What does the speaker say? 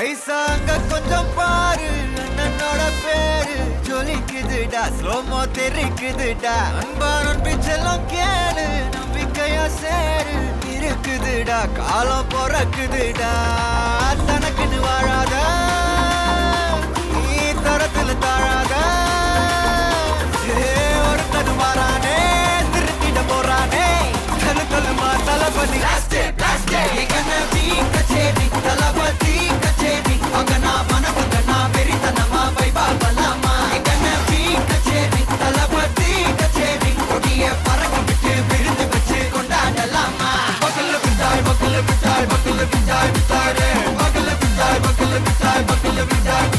ஐசாங்க கொஞ்சம் பாரு அண்ணனோட பேரு ஜொலிக்குதுடா ஸ்லோமோ தெரிக்குதுடா அன்பாரன் பிச்செல்லாம் கேளு நம்பிக்கையா சேரு இருக்குதுடா காலம் பிறக்குதுடா தனக்குன்னு வாழாத நீ தரத்துல தாழாத ஒரு கது மாறானே திருத்திட போறானே கலு கலுமா தளபதி கச்சேரி தளபதி கச்சேரி அங்கனா மனசங்கனா வெறித்தனமா வைபா பலாமா கச்சேரி தளபதி கச்சேரி கொடிய பறக்க விட்டு விருந்து வச்சு கொண்டாடலாமா பக்கல்ல விட்டாய் பக்கல்ல விட்டாய் பக்கல்ல விட்டாய் விட்டாரே பக்கல்ல விட்டாய் பக்கல்ல விட்டாய் பக்கல்ல விட்டாய்